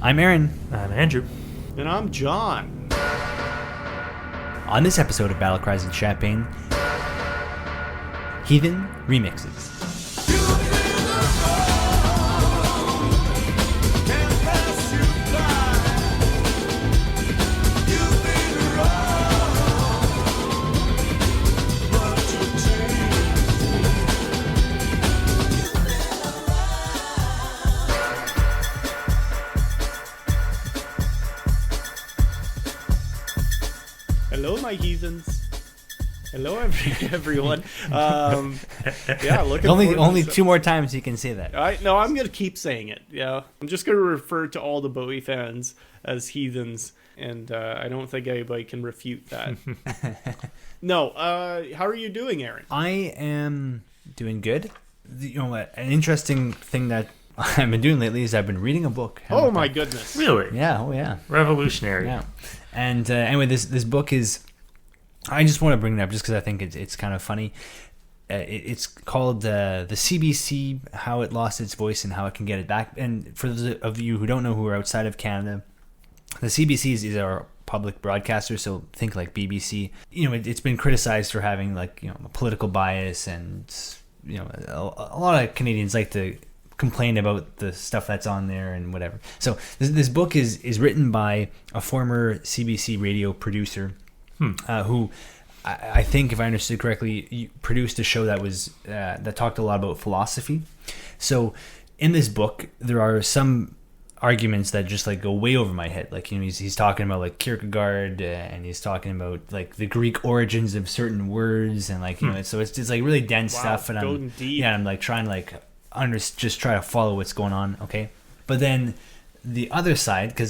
I'm Aaron. I'm Andrew. And I'm John. On this episode of Battlecriesandchampagne, Heathen Remixes. Hello, my heathens. Hello, everyone. Yeah, looking Only two more times you can say that. I'm going to keep saying it. Yeah, I'm just going to refer to all the Bowie fans as heathens, and I don't think anybody can refute that. No, how are you doing, Aaron? I am doing good. An interesting thing that I've been doing lately is I've been reading a book. Oh my goodness! Really? Yeah. Oh yeah. Revolutionary. Yeah. And anyway, this book is. I just want to bring it up just because I think it's kind of funny. It's called the CBC: How It Lost Its Voice and How It Can Get It Back. And for those of you who don't know, who are outside of Canada, the CBC is our public broadcaster. So think like BBC. It's been criticized for having a political bias, and a lot of Canadians like to complain about the stuff that's on there and whatever. So this book is written by a former CBC radio producer who I think, if I understood correctly, produced a show that was that talked a lot about philosophy. So in this book, there are some arguments that just go way over my head. He's talking about Kierkegaard, and he's talking about the Greek origins of certain words, and so it's just really dense stuff. And going deep. I'm trying just try to follow what's going on, okay? But then the other side, because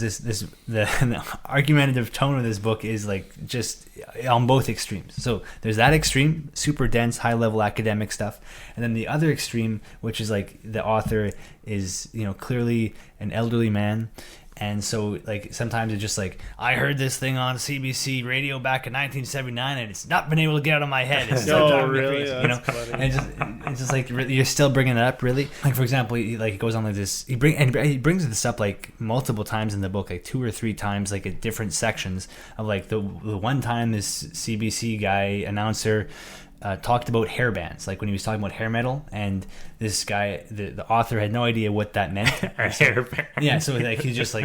the argumentative tone of this book is just on both extremes. So there's that extreme, super dense, high level academic stuff, and then the other extreme, which is the author is clearly an elderly man. And so, sometimes it's just I heard this thing on CBC radio back in 1979, and it's not been able to get out of my head. It's still driving me crazy, And it's just you're still bringing it up, really. For example, he goes on this. He brings this up multiple times in the book, 2 or 3 times, at different sections of the one time this CBC guy announcer talked about hair bands, when he was talking about hair metal, and this guy, the author, had no idea what that meant. A hair band. Yeah, so he's just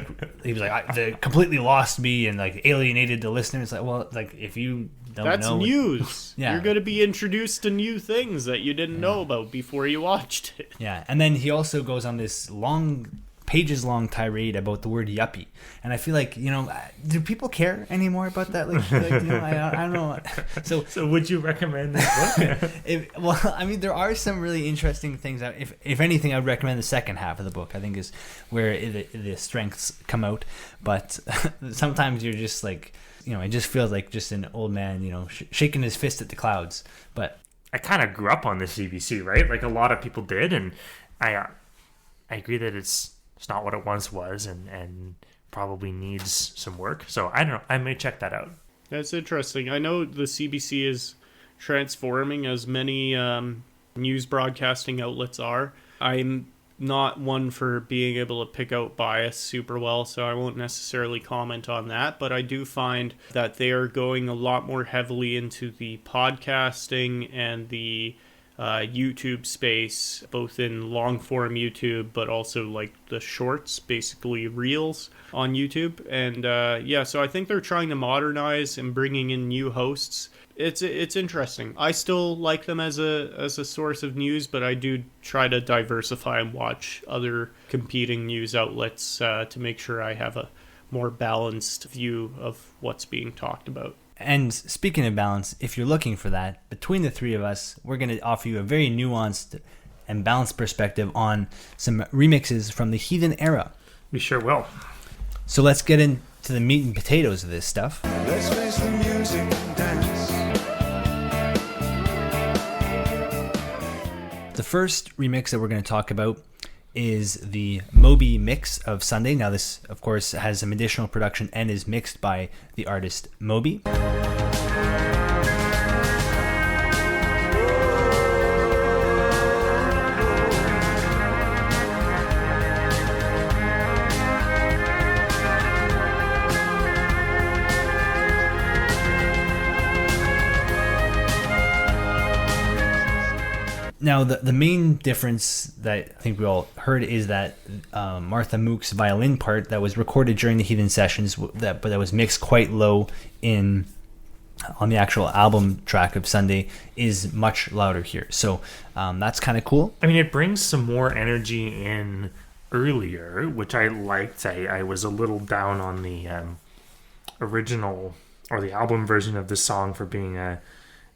he was they completely lost me and alienated the listener. It's if you don't know, that's news. Yeah, you're going to be introduced to new things that you didn't know about before you watched it. Yeah, and then he also goes on this pages-long tirade about the word yuppie, and I feel do people care anymore about that? I don't know. So would you recommend this book? There are some really interesting things. If anything, I would recommend the second half of the book. I think is where the strengths come out. But sometimes you're just it just feels like just an old man, shaking his fist at the clouds. But I kind of grew up on the CBC, right? A lot of people did, and I agree that it's not what it once was, and probably needs some work. So I don't know. I may check that out. That's interesting. I know the CBC is transforming, as many news broadcasting outlets are. I'm not one for being able to pick out bias super well, so I won't necessarily comment on that. But I do find that they are going a lot more heavily into the podcasting and the YouTube space, both in long form YouTube, but also the shorts, basically reels on YouTube. And so I think they're trying to modernize and bringing in new hosts. It's interesting. I still like them as a source of news, but I do try to diversify and watch other competing news outlets to make sure I have a more balanced view of what's being talked about. And speaking of balance, if you're looking for that, between the three of us, we're going to offer you a very nuanced and balanced perspective on some remixes from the Heathen era. We sure will. So let's get into the meat and potatoes of this stuff. Let's face the music and dance. The first remix that we're going to talk about is the Moby mix of Sunday. Now this, of course, has some additional production and is mixed by the artist Moby. Now, the main difference that I think we all heard is that Martha Mook's violin part that was recorded during the Heathen sessions, but that was mixed quite low on the actual album track of Sunday, is much louder here. So that's kind of cool. I mean, it brings some more energy in earlier, which I liked. I was a little down on the original or the album version of this song for being a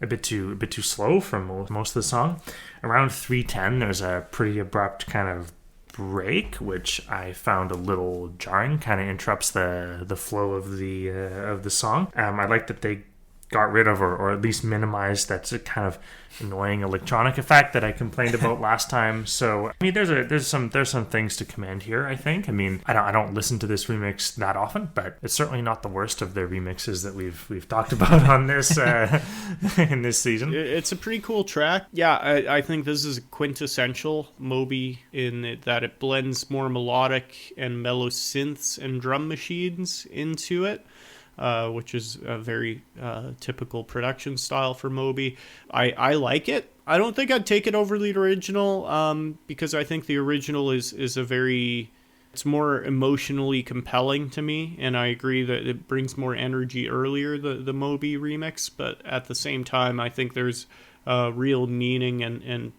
bit too slow for most of the song. Around 3:10, there's a pretty abrupt kind of break, which I found a little jarring. Kind of interrupts the flow of the song. I like that they got rid of or at least minimized that kind of annoying electronic effect that I complained about last time. So I mean, there's some things to commend here, I think. I mean, I don't listen to this remix that often, but it's certainly not the worst of the remixes that we've talked about on this in this season. It's a pretty cool track. Yeah, I think this is quintessential Moby in that it blends more melodic and mellow synths and drum machines into it. Which is a very typical production style for Moby. I like it. I don't think I'd take it over the original because I think the original is it's more emotionally compelling to me, and I agree that it brings more energy earlier, the Moby remix, but at the same time I think there's real meaning and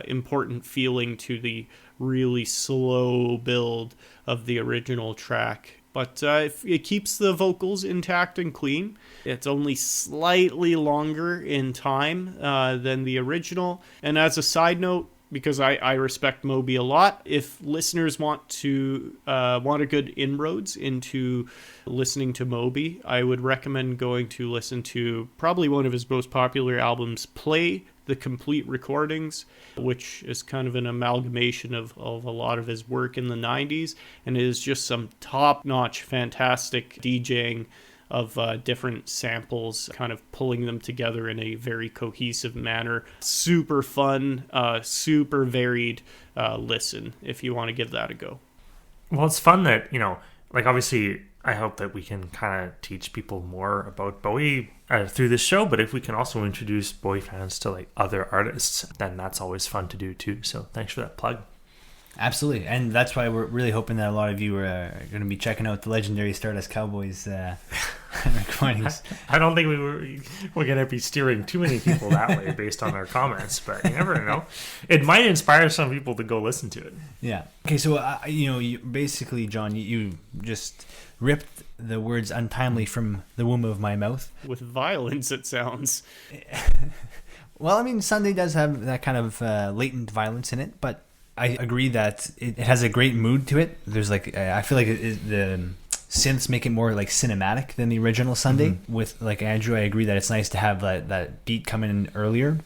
important feeling to the really slow build of the original track. But it keeps the vocals intact and clean. It's only slightly longer in time than the original. And as a side note, because I respect Moby a lot, if listeners want a good inroads into listening to Moby, I would recommend going to listen to probably one of his most popular albums, Play the Complete Recordings, which is kind of an amalgamation of a lot of his work in the 90s, and it is just some top-notch, fantastic DJing of different samples, kind of pulling them together in a very cohesive manner. Super fun, super varied listen, if you want to give that a go. Well, it's fun that, like obviously I hope that we can kind of teach people more about Bowie through this show, but if we can also introduce Bowie fans to like other artists, then that's always fun to do too. So thanks for that plug. Absolutely, and that's why we're really hoping that a lot of you are going to be checking out the legendary Stardust Cowboys recordings. I don't think we're going to be steering too many people that way based on our comments, but you never know. It might inspire some people to go listen to it. Yeah. Okay, so you basically, John, you just ripped the words untimely from the womb of my mouth. With violence, it sounds. Well, I mean, Sunday does have that kind of latent violence in it, but I agree that it has a great mood to it. There's like, I feel like the synths make it more like cinematic than the original Sunday. Mm-hmm. With like Andrew, I agree that it's nice to have that beat coming in earlier.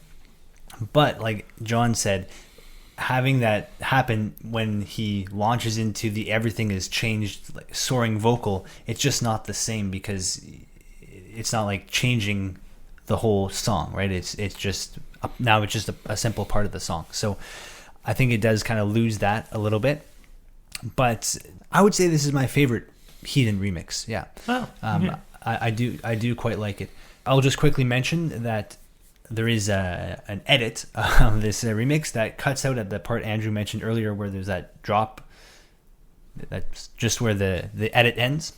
But like John said, having that happen when he launches into the everything is changed, like soaring vocal, it's just not the same because it's not like changing the whole song, right? It's just now it's just a simple part of the song. So I think it does kind of lose that a little bit, but I would say this is my favorite Heathen remix. Yeah. Oh, yeah. I do quite like it. I'll just quickly mention that there is an edit of this remix that cuts out at the part Andrew mentioned earlier where there's that drop. That's just where the edit ends.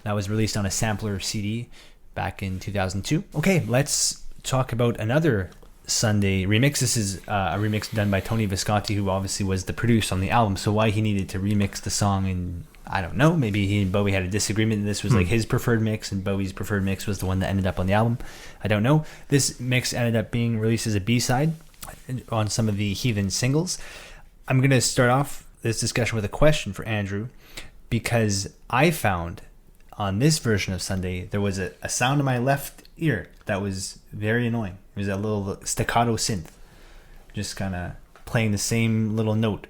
That was released on a sampler CD back in 2002. Okay, let's talk about another Sunday remix. This is a remix done by Tony Visconti, who obviously was the producer on the album. So why he needed to remix the song, and I don't know. Maybe he and Bowie had a disagreement. This was like his preferred mix, and Bowie's preferred mix was the one that ended up on the album. I don't know. This mix ended up being released as a B-side on some of the Heathen singles. I'm going to start off this discussion with a question for Andrew, because I found on this version of Sunday there was a sound in my left ear that was very annoying. It was a little staccato synth, just kind of playing the same little note.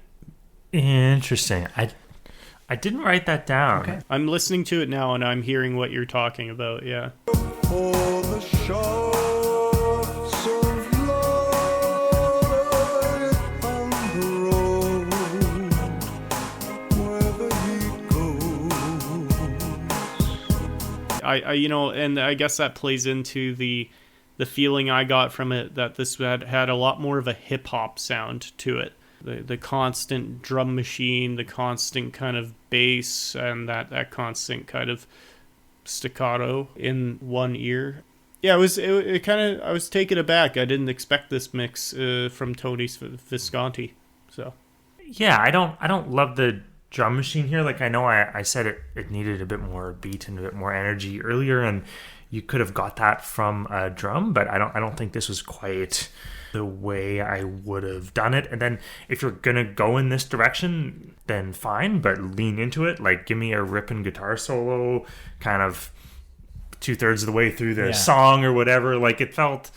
Interesting. I didn't write that down. Okay. I'm listening to it now and I'm hearing what you're talking about. Yeah. For the shafts of light on the road where the heat goes. And I guess that plays into the the feeling I got from it that this had a lot more of a hip hop sound to it. The constant drum machine, the constant kind of bass, and that constant kind of staccato in one ear. Yeah, it kind of, I was taken aback. I didn't expect this mix from Tony's Visconti. So yeah, I don't love the drum machine here. Like, I know I said it needed a bit more beat and a bit more energy earlier, and you could have got that from a drum, but I don't think this was quite the way I would have done it. And then if you're gonna go in this direction, then fine, but lean into it. Like, give me a ripping guitar solo kind of 2/3 of the way through the song or whatever. Like, it felt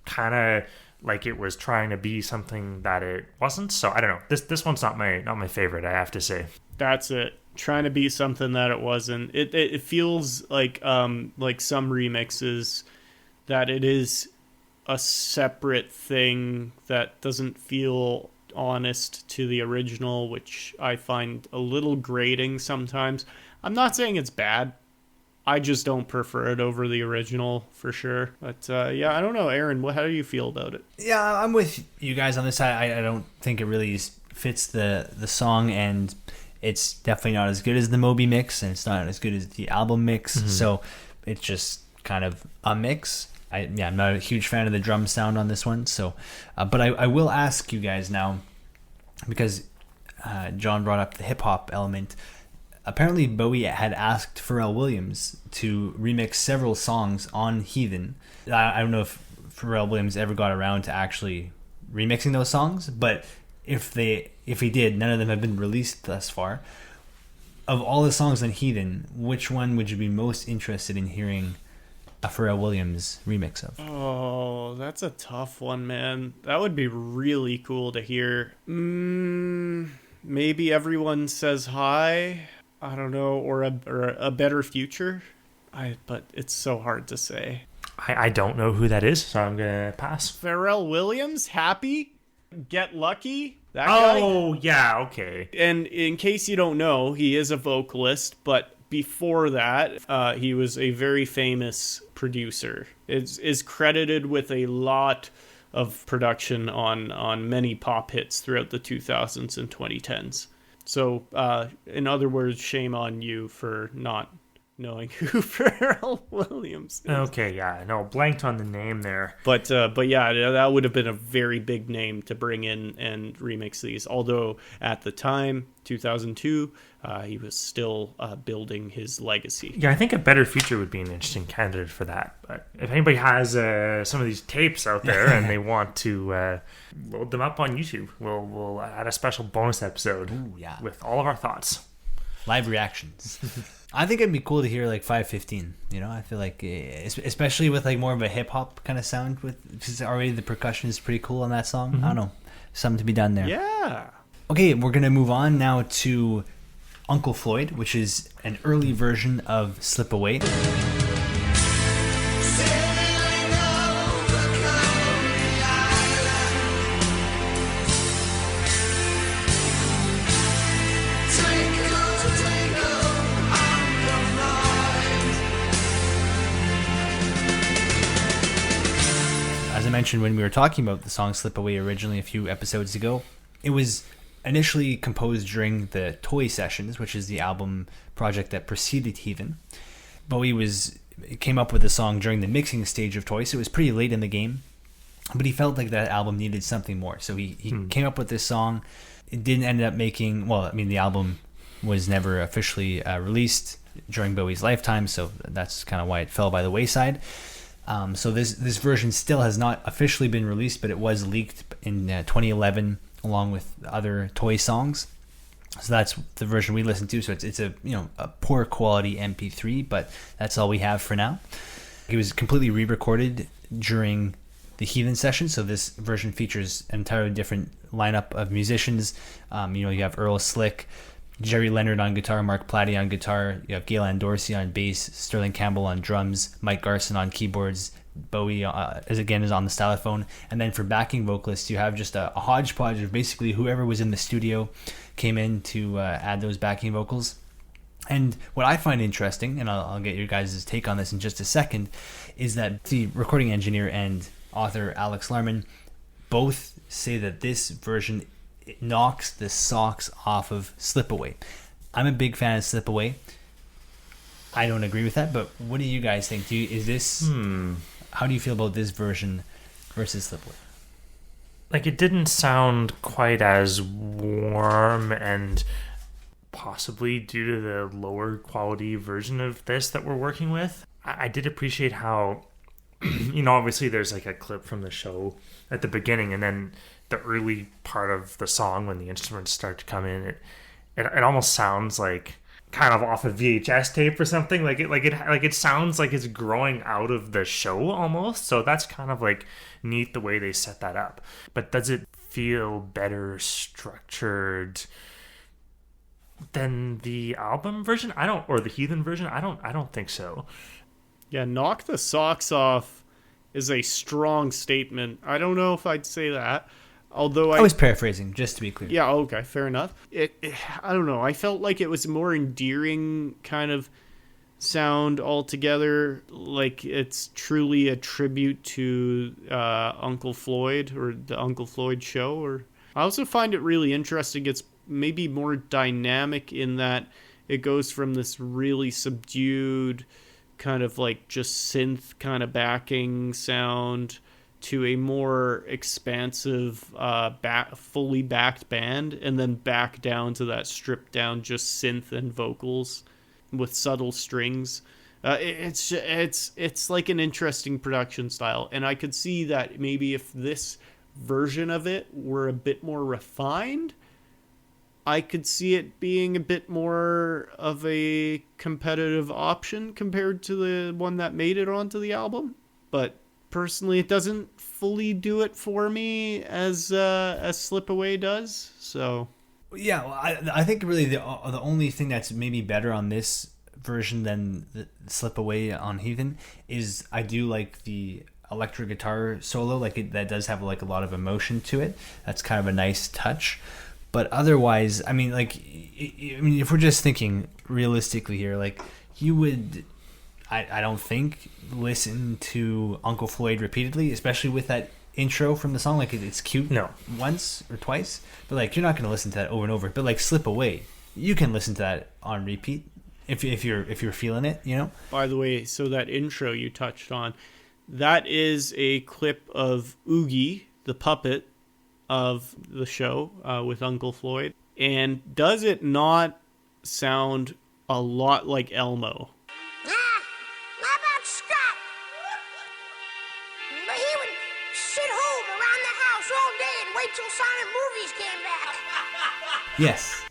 kind of like it was trying to be something that it wasn't. So I don't know. This one's not my favorite, I have to say. That's it. Trying to be something that it wasn't. It feels like some remixes that it is a separate thing that doesn't feel honest to the original, which I find a little grating sometimes. I'm not saying it's bad. I just don't prefer it over the original for sure. But yeah, I don't know, Aaron. How do you feel about it? Yeah, I'm with you guys on this side. I don't think it really fits the song, and it's definitely not as good as the Moby mix, and it's not as good as the album mix. Mm-hmm. So it's just kind of a mix. I'm not a huge fan of the drum sound on this one. So, but I will ask you guys now, because John brought up the hip hop element. Apparently, Bowie had asked Pharrell Williams to remix several songs on Heathen. I don't know if Pharrell Williams ever got around to actually remixing those songs, but if he did, none of them have been released thus far. Of all the songs on Heathen, which one would you be most interested in hearing a Pharrell Williams remix of? Oh, that's a tough one, man. That would be really cool to hear. Maybe Everyone Says Hi. I don't know, or a Better Future. But it's so hard to say. I don't know who that is, so I'm gonna pass. Pharrell Williams, Happy, Get Lucky. That guy. Oh yeah, okay. And in case you don't know, he is a vocalist, but before that, he was a very famous producer. Is credited with a lot of production on many pop hits throughout the 2000s and 2010s. So, in other words, shame on you for not knowing who Pharrell Williams is. Okay, yeah, no, blanked on the name there. But yeah, that would have been a very big name to bring in and remix these. Although at the time, 2002, he was still building his legacy. Yeah, I think a Better Future would be an interesting candidate for that. But if anybody has some of these tapes out there and they want to load them up on YouTube, we'll add a special bonus episode with all of our thoughts. Live reactions. I think it'd be cool to hear like 515. You know, I feel like, especially with like more of a hip hop kind of sound, because already the percussion is pretty cool on that song. Mm-hmm. I don't know, something to be done there. Yeah. Okay, we're gonna move on now to Uncle Floyd, which is an early version of Slip Away. As I mentioned when we were talking about the song Slip Away originally a few episodes ago, it was initially composed during the Toy Sessions, which is the album project that preceded Heathen. Bowie came up with the song during the mixing stage of Toy, so it was pretty late in the game, but he felt like that album needed something more, so he came up with this song. It didn't end up making, the album was never officially released during Bowie's lifetime, so that's kind of why it fell by the wayside. So this version still has not officially been released, but it was leaked in 2011 along with other Toy songs. So that's the version we listened to. So it's a poor quality MP3, but that's all we have for now. It was completely re-recorded during the Heathen session, so this version features an entirely different lineup of musicians. You have Earl Slick, Jerry Leonard on guitar, Mark Platty on guitar, you have Galen Dorsey on bass, Sterling Campbell on drums, Mike Garson on keyboards, Bowie is on the stylophone, and then for backing vocalists you have just a hodgepodge of basically whoever was in the studio came in to add those backing vocals. And what I find interesting, and I'll get your guys' take on this in just a second, is that the recording engineer and author Alex Larman both say that this version knocks the socks off of Slip Away. I'm a big fan of Slip Away. I don't agree with that, but what do you guys think? How do you feel about this version versus Slip Away? Like, it didn't sound quite as warm, and possibly due to the lower quality version of this that we're working with. I did appreciate how, obviously there's like a clip from the show at the beginning, and then the early part of the song when the instruments start to come in, it almost sounds like kind of off a VHS tape or something. It sounds like it's growing out of the show almost. So that's kind of like neat the way they set that up. But does it feel better structured than the album version? Or the Heathen version? I don't think so. Yeah, knock the socks off is a strong statement. I don't know if I'd say that. Although I was paraphrasing, just to be clear. Yeah, okay, fair enough. I don't know. I felt like it was a more endearing kind of sound altogether. Like it's truly a tribute to Uncle Floyd or the Uncle Floyd show. Or I also find it really interesting. It's maybe more dynamic in that it goes from this really subdued kind of like just synth kind of backing sound to a more expansive, fully backed band, and then back down to that stripped down just synth and vocals with subtle strings. It's like an interesting production style, and I could see that maybe if this version of it were a bit more refined, I could see it being a bit more of a competitive option compared to the one that made it onto the album. But personally, it doesn't fully do it for me as Slip Away does. So, yeah, well, I think really the only thing that's maybe better on this version than the Slip Away on Heathen is I do like the electric guitar solo. That does have like a lot of emotion to it. That's kind of a nice touch. But otherwise, I mean, if we're just thinking realistically here, like you would. I don't think listen to Uncle Floyd repeatedly, especially with that intro from the song. Like it's cute once or twice, but like you're not going to listen to that over and over. But like Slip Away, you can listen to that on repeat if you're feeling it, By the way, so that intro you touched on, that is a clip of Oogie, the puppet of the show with Uncle Floyd. And does it not sound a lot like Elmo? Till silent movies came back. Yes.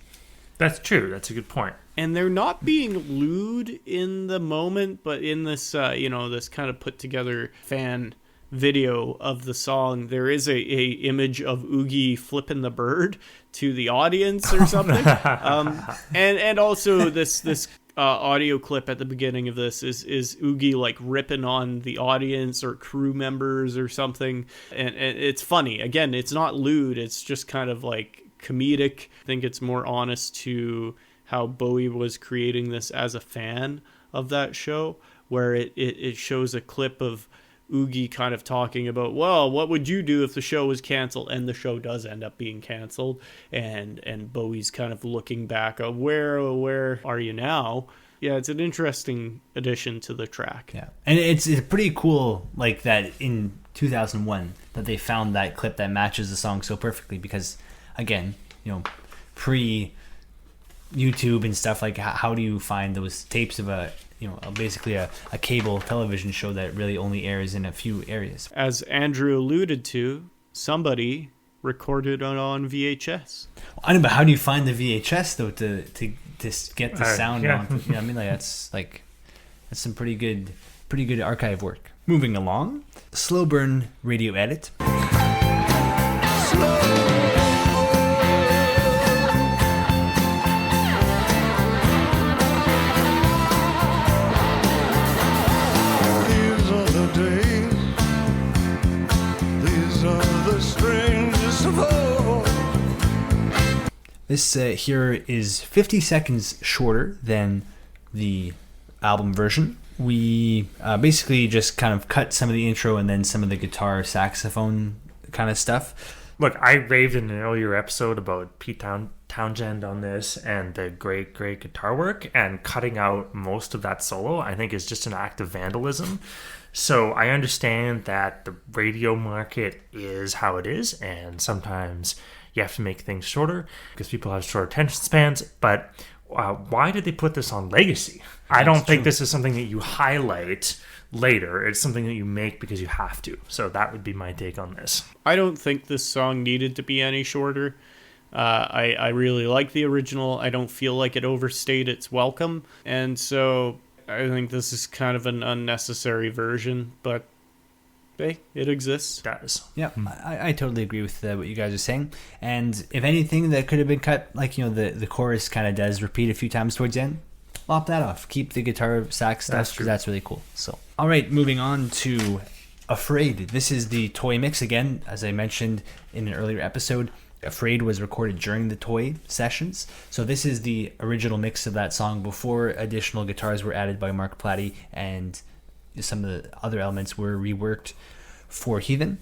That's true. That's a good point. And they're not being lewd in the moment, but in this, this kind of put together fan video of the song, there is a image of Oogie flipping the bird to the audience or something. And also this audio clip at the beginning of this is Oogie like ripping on the audience or crew members or something, and it's funny. Again, it's not lewd, it's just kind of like comedic. I think it's more honest to how Bowie was creating this as a fan of that show, where it shows a clip of Oogie kind of talking about, well, what would you do if the show was canceled? And the show does end up being canceled, and Bowie's kind of looking back of where are you now? Yeah, it's an interesting addition to the track. Yeah, and it's pretty cool, like that in 2001 that they found that clip that matches the song so perfectly, because again, pre YouTube and stuff, like how do you find those tapes of basically a cable television show that really only airs in a few areas? As Andrew alluded to, somebody recorded it on VHS. I know, but how do you find the VHS though to get the sound on? I mean, like that's some pretty good archive work. Moving along, slow burn radio edit. This here is 50 seconds shorter than the album version. We basically just kind of cut some of the intro and then some of the guitar saxophone kind of stuff. Look, I raved in an earlier episode about Pete Townshend on this and the great guitar work, and cutting out most of that solo I think is just an act of vandalism. So I understand that the radio market is how it is, and sometimes you have to make things shorter because people have short attention spans, but why did they put this on Legacy? I don't think this is something that you highlight later. It's something that you make because you have to. So that would be my take on this. I don't think this song needed to be any shorter. I really like the original. I don't feel like it overstayed its welcome. And so I think this is kind of an unnecessary version, but hey, it exists. It does. Yeah, I totally agree with what you guys are saying. And if anything that could have been cut, like, you know, the chorus kind of does repeat a few times towards the end, lop that off. Keep the guitar sax stuff because that's really cool. So, all right, moving on to Afraid. This is the Toy mix again. As I mentioned in an earlier episode, Afraid was recorded during the Toy sessions. So this is the original mix of that song before additional guitars were added by Mark Platty, and some of the other elements were reworked for Heathen.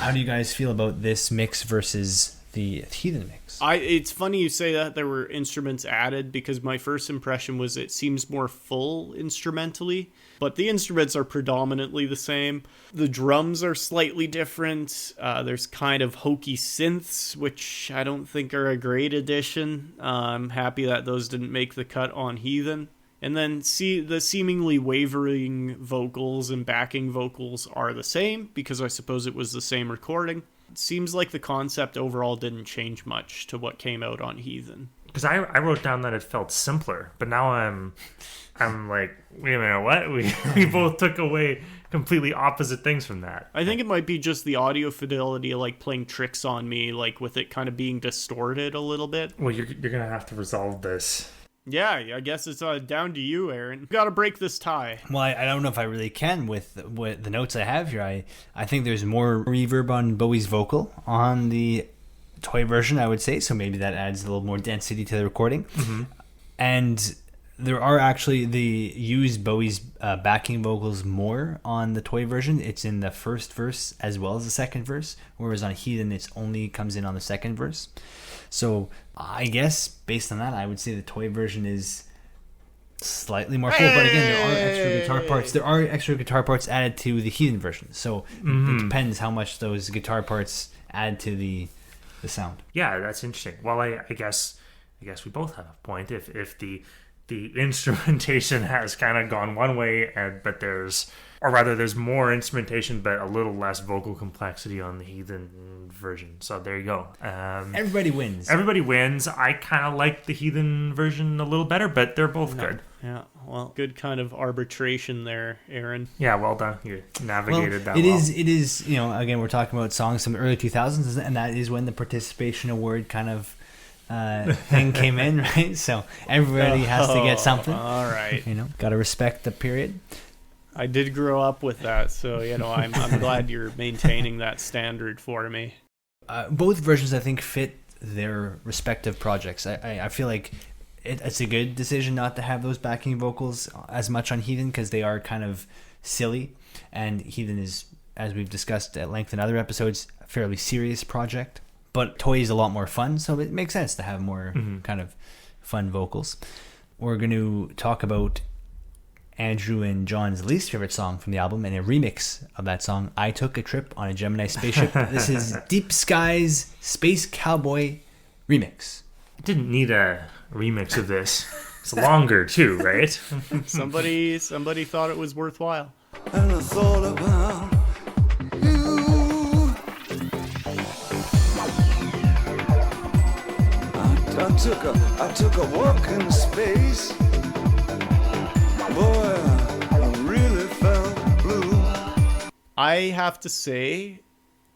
How do you guys feel about this mix versus the Heathen mix? It's funny you say that there were instruments added, because my first impression was it seems more full instrumentally, but the instruments are predominantly the same. The drums are slightly different. There's kind of hokey synths, which I don't think are a great addition. I'm happy that those didn't make the cut on Heathen. And then the seemingly wavering vocals and backing vocals are the same, because I suppose it was the same recording. It seems like the concept overall didn't change much to what came out on Heathen. Because I wrote down that it felt simpler, but now I'm like, wait a minute, what? We both took away completely opposite things from that. I think it might be just the audio fidelity, like playing tricks on me, like with it kind of being distorted a little bit. Well, you're gonna have to resolve this. Yeah, I guess it's down to you, Aaron. You gotta break this tie. Well, I don't know if I really can with the notes I have here. I think there's more reverb on Bowie's vocal on the Toy version, I would say, so maybe that adds a little more density to the recording. Mm-hmm. And there are actually, they use Bowie's backing vocals more on the Toy version. It's in the first verse as well as the second verse, whereas on Heathen it only comes in on the second verse. So I guess based on that, I would say the Toy version is slightly more full. But again, there are extra guitar parts. There are extra guitar parts added to the Heathen version. So it depends how much those guitar parts add to the sound. Yeah, that's interesting. Well, I guess we both have a point. If the instrumentation has kind of gone one way, but there's more instrumentation but a little less vocal complexity on the Heathen version. So there you go. Everybody wins. Everybody wins. I kind of like the Heathen version a little better, but they're both good. Yeah, well, good kind of arbitration there, Aaron. Yeah, well done. You navigated that well. It is, you know, again, we're talking about songs from the early 2000s, and that is when the participation award kind of thing came in, right? So everybody has to get something. All right. You know, got to respect the period. I did grow up with that, so, you know, I'm glad you're maintaining that standard for me. Both versions, I think, fit their respective projects. I feel like it's a good decision not to have those backing vocals as much on Heathen, because they are kind of silly, and Heathen is, as we've discussed at length in other episodes, a fairly serious project. But Toy is a lot more fun, so it makes sense to have more kind of fun vocals. We're going to talk about Andrew and John's least favorite song from the album, and a remix of that song, I Took a Trip on a Gemini Spaceship. This is Deepsky's Space Cowboy remix. Didn't need a remix of this. It's longer too, right? Somebody thought it was worthwhile. And I thought about you. I took a walk in space. Boy, I really felt blue. I have to say,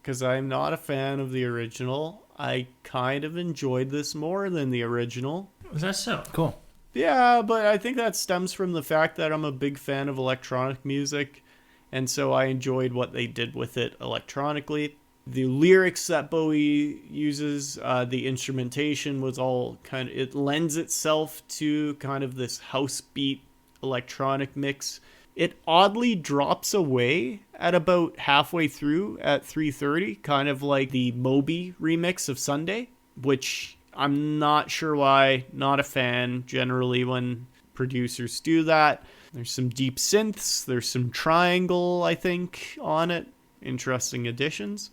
because I'm not a fan of the original. I kind of enjoyed this more than the original. Was that so? Cool. Yeah, but I think that stems from the fact that I'm a big fan of electronic music, and so I enjoyed what they did with it electronically. The lyrics that Bowie uses, the instrumentation was all kind of, it lends itself to kind of this house beat electronic mix. It oddly drops away at about halfway through at 3:30, kind of like the Moby remix of Sunday, which I'm not sure why, not a fan generally when producers do that. There's some deep synths, there's some triangle, I think, on it. Interesting additions.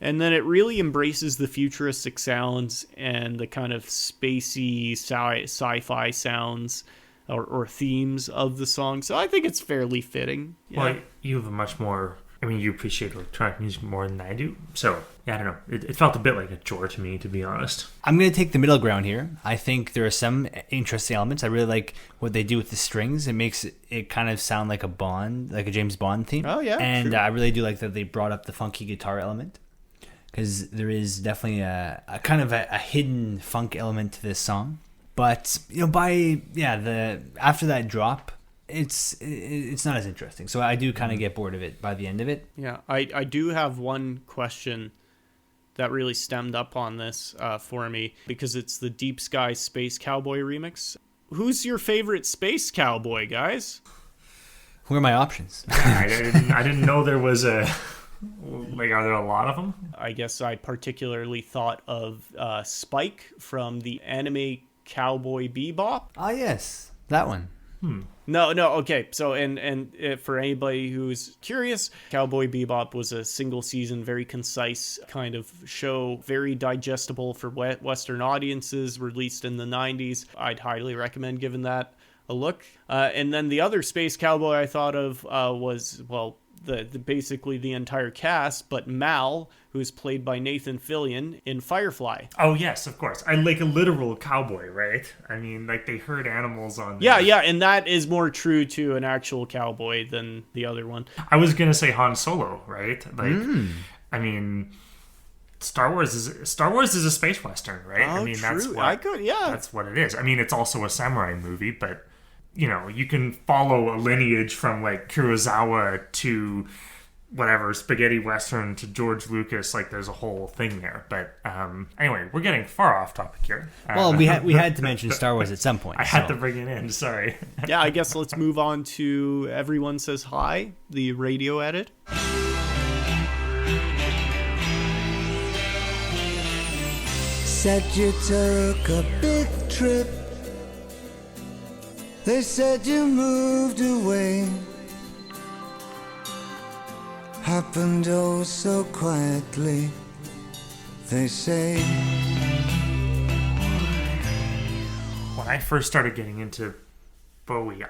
And then it really embraces the futuristic sounds and the kind of spacey sci-fi sounds or themes of the song. So I think it's fairly fitting. Yeah. Well, you have a much more... I mean, you appreciate electronic music more than I do. So, yeah, I don't know. It felt a bit like a chore to me, to be honest. I'm going to take the middle ground here. I think there are some interesting elements. I really like what they do with the strings. It makes it kind of sound like a Bond, like a James Bond theme. Oh, yeah. And sure. I really do like that they brought up the funky guitar element, because there is definitely a kind of a hidden funk element to this song. But, you know, after that drop, it's not as interesting. So I do kind of get bored of it by the end of it. Yeah, I do have one question that really stemmed up on this for me, because it's the Deep Sky Space Cowboy remix. Who's your favorite space cowboy, guys? Who are my options? I didn't know there was a... Like, are there a lot of them? I guess I particularly thought of Spike from the anime Cowboy Bebop. Ah, yes, that one. No, okay. So, and for anybody who's curious, Cowboy Bebop was a single season, very concise kind of show, very digestible for Western audiences, released in the 90s. I'd highly recommend giving that a look. And then the other space cowboy I thought of was, well, the basically the entire cast, but Mal, who's played by Nathan Fillion in Firefly. Oh, yes, of course. I like a literal cowboy, right? I mean, like, they herd animals on... Yeah, and that is more true to an actual cowboy than the other one. I was going to say Han Solo, right? Like, I mean, Star Wars is a space western, right? Oh, I mean, true. that's that's what it is. I mean, it's also a samurai movie, but, you know, you can follow a lineage from, like, Kurosawa to... whatever, spaghetti western to George Lucas. Like, there's a whole thing there. But anyway, we're getting far off topic here. Well, we had to mention Star Wars at some point. I had to bring it in. Sorry. Yeah, I guess let's move on to Everyone Says Hi, the radio edit. Said you took a big trip. They said you moved away. Happened oh so quietly, they say. When I first started getting into Bowie,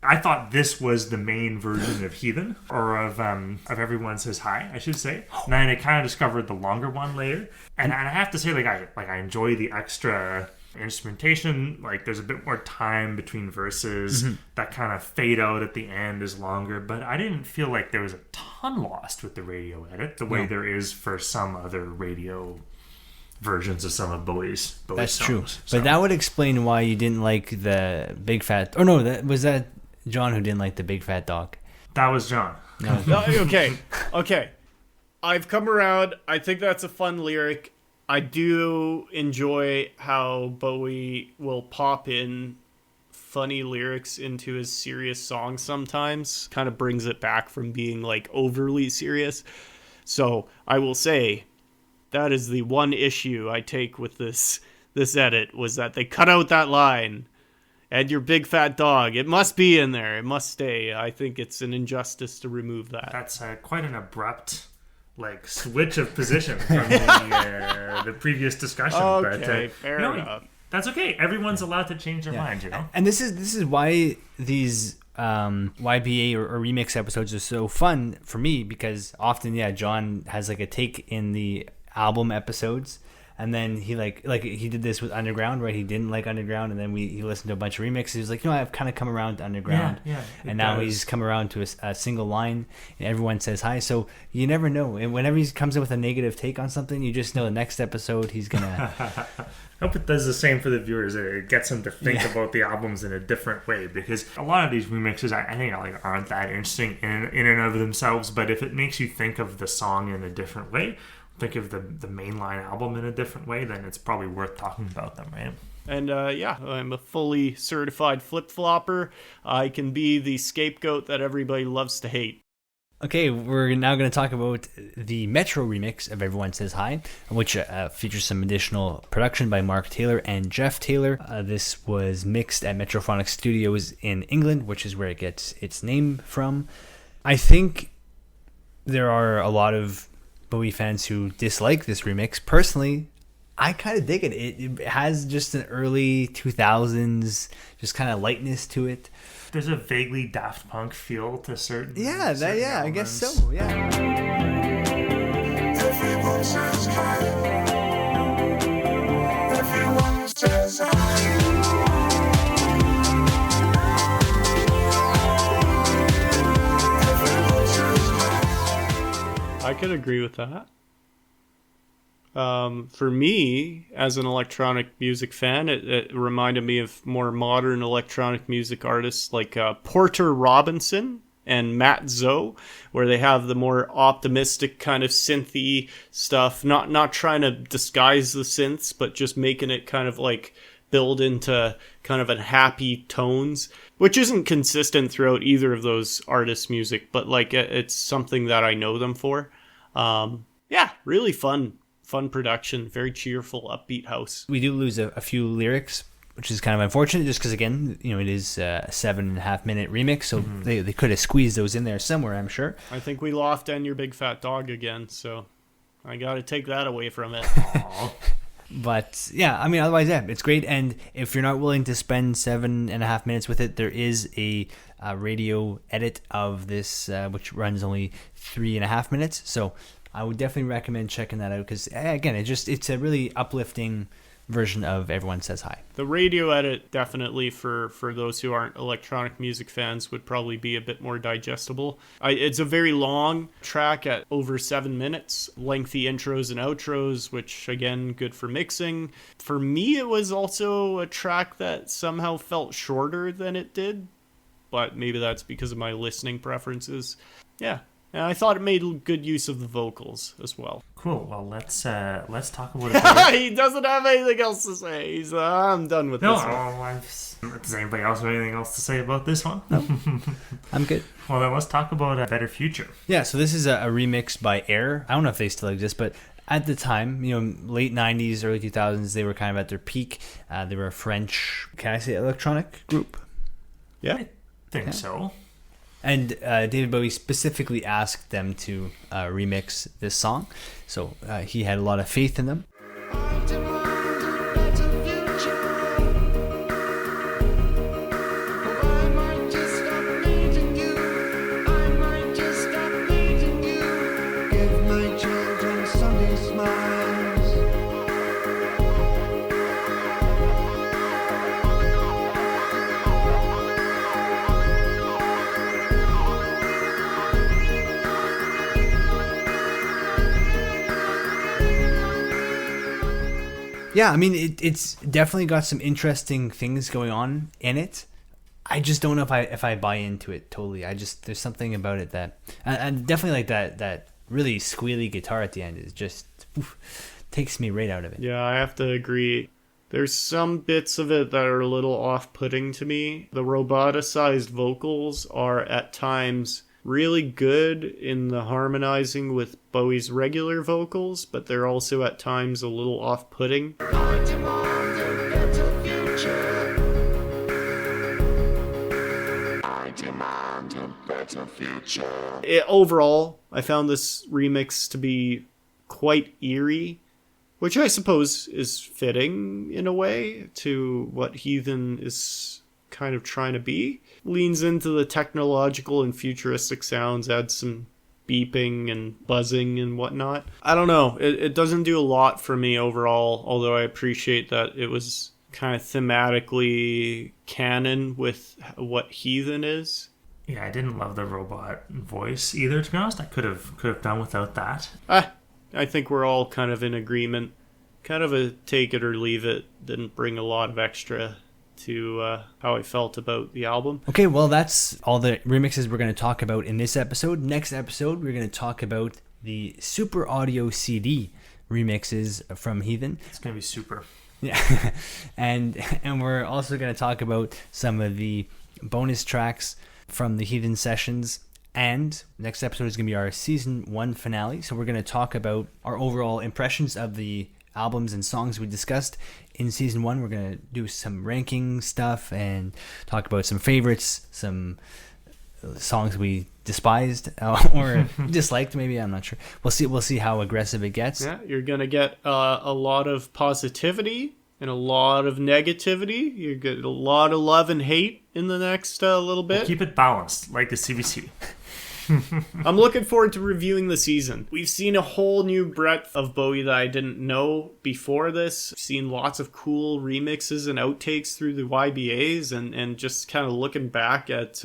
I thought this was the main version of Heathen, or of Everyone Says Hi, I should say. And then I kind of discovered the longer one later. And I have to say, I enjoy the extra instrumentation. Like, there's a bit more time between verses. That kind of fade out at the end is longer, but I didn't feel like there was a ton lost with the radio edit the way there is for some other radio versions of some of Bowie's That's songs. true. So. But that would explain why you didn't like the Big Fat... Oh, no, that John who didn't like the Big Fat Dog. That was John. No. Okay. I've come around. I think that's a fun lyric. I do enjoy how Bowie will pop in funny lyrics into his serious songs sometimes. Kind of brings it back from being, like, overly serious. So I will say that is the one issue I take with this edit, was that they cut out that line. And your big fat dog, it must be in there. It must stay. I think it's an injustice to remove that. That's quite an abrupt... like, switch of position from the previous discussion. Okay, but, fair enough. That's okay. Everyone's allowed to change their mind, you know? And this is why these YBA or remix episodes are so fun for me, because often, John has, like, a take in the album episodes. And then he like he did this with Underground, right? He didn't like Underground, and then he listened to a bunch of remixes. He was like, I've kind of come around to Underground, and now he's come around to a single line, and everyone says hi. So you never know, and whenever he comes in with a negative take on something, you just know the next episode he's gonna. I hope it does the same for the viewers. It gets them to think about the albums in a different way, because a lot of these remixes, I think, aren't that interesting in and of themselves. But if it makes you think of the song in a different way, think of the mainline album in a different way, then it's probably worth talking about them, right? And I'm a fully certified flip-flopper. I can be the scapegoat that everybody loves to hate. Okay, we're now going to talk about the Metro remix of Everyone Says Hi, which features some additional production by Mark Taylor and Jeff Taylor. This was mixed at Metrophonic Studios in England, which is where it gets its name from. I think there are a lot of Bowie fans who dislike this remix. Personally, I kind of dig it. It has just an early 2000s just kind of lightness to it. There's a vaguely Daft Punk feel to certain. Yeah, I guess so. Yeah. Everyone says hi. Everyone says hi. I could agree with that. For me, as an electronic music fan, it reminded me of more modern electronic music artists like Porter Robinson and Matt Zoe, where they have the more optimistic kind of synthy stuff, not trying to disguise the synths, but just making it kind of like build into kind of a happy tones, which isn't consistent throughout either of those artists' music, but like it's something that I know them for. Really fun production, very cheerful, upbeat house. We do lose a few lyrics, which is kind of unfortunate, just because, again, it is a 7.5 minute remix, so they could have squeezed those in there somewhere, I'm sure. I think we lost "And Your Big Fat Dog" again, so I got to take that away from it. But yeah, I mean, otherwise, yeah, it's great. And if you're not willing to spend 7.5 minutes with it, there is a radio edit of this, which runs only 3.5 minutes. So I would definitely recommend checking that out, because again, it's a really uplifting version of Everyone Says Hi. The radio edit, definitely for those who aren't electronic music fans, would probably be a bit more digestible. It's a very long track at over 7 minutes, lengthy intros and outros, which again, good for mixing. For me, it was also a track that somehow felt shorter than it did, but maybe that's because of my listening preferences. Yeah. And I thought it made good use of the vocals as well. Cool. Well, let's talk about it. He doesn't have anything else to say. He's I'm done with this one. Does anybody else have anything else to say about this one? No. I'm good. Well, then let's talk about A Better Future. Yeah, so this is a remix by Air. I don't know if they still exist, but at the time, late 90s, early 2000s, they were kind of at their peak. They were a French, can I say, electronic group? Yeah. I think so. And David Bowie specifically asked them to remix this song. So he had a lot of faith in them. Yeah, I mean, it's definitely got some interesting things going on in it. I just don't know if I buy into it totally. There's something about it that, and definitely like that really squealy guitar at the end is just takes me right out of it. Yeah, I have to agree. There's some bits of it that are a little off-putting to me. The roboticized vocals are at times really good in the harmonizing with Bowie's regular vocals, but they're also at times a little off-putting. Overall, I found this remix to be quite eerie, which I suppose is fitting in a way to what Heathen is kind of trying to be. Leans into the technological and futuristic sounds, adds some beeping and buzzing and whatnot. I don't know. It doesn't do a lot for me overall, although I appreciate that it was kind of thematically canon with what Heathen is. Yeah, I didn't love the robot voice either, to be honest. I could have done without that. I think we're all kind of in agreement. Kind of a take it or leave it. Didn't bring a lot of extra to how I felt about the album. Okay, well, that's all the remixes we're going to talk about in this episode. Next episode, we're going to talk about the Super Audio CD remixes from Heathen. It's going to be super. Yeah, and we're also going to talk about some of the bonus tracks from the Heathen sessions. And next episode is going to be our season 1 finale. So we're going to talk about our overall impressions of the albums and songs we discussed in season 1. We're going to do some ranking stuff and talk about some favorites, some songs we despised or disliked. Maybe, I'm not sure. We'll see how aggressive it gets. Yeah, you're gonna get a lot of positivity and a lot of negativity. You get a lot of love and hate in the next little bit. Keep it balanced, like the CBC. I'm looking forward to reviewing the season. We've seen a whole new breadth of Bowie that I didn't know before this. We've seen lots of cool remixes and outtakes through the YBAs, and just kind of looking back at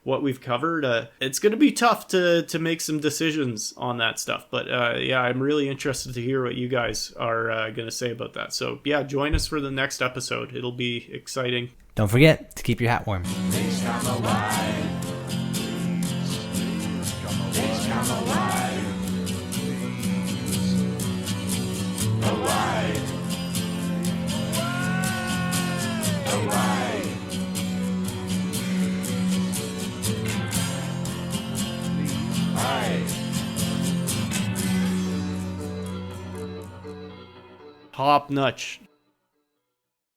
what we've covered. It's going to be tough to make some decisions on that stuff. But yeah, I'm really interested to hear what you guys are going to say about that. So yeah, join us for the next episode. It'll be exciting. Don't forget to keep your hat warm. Top notch.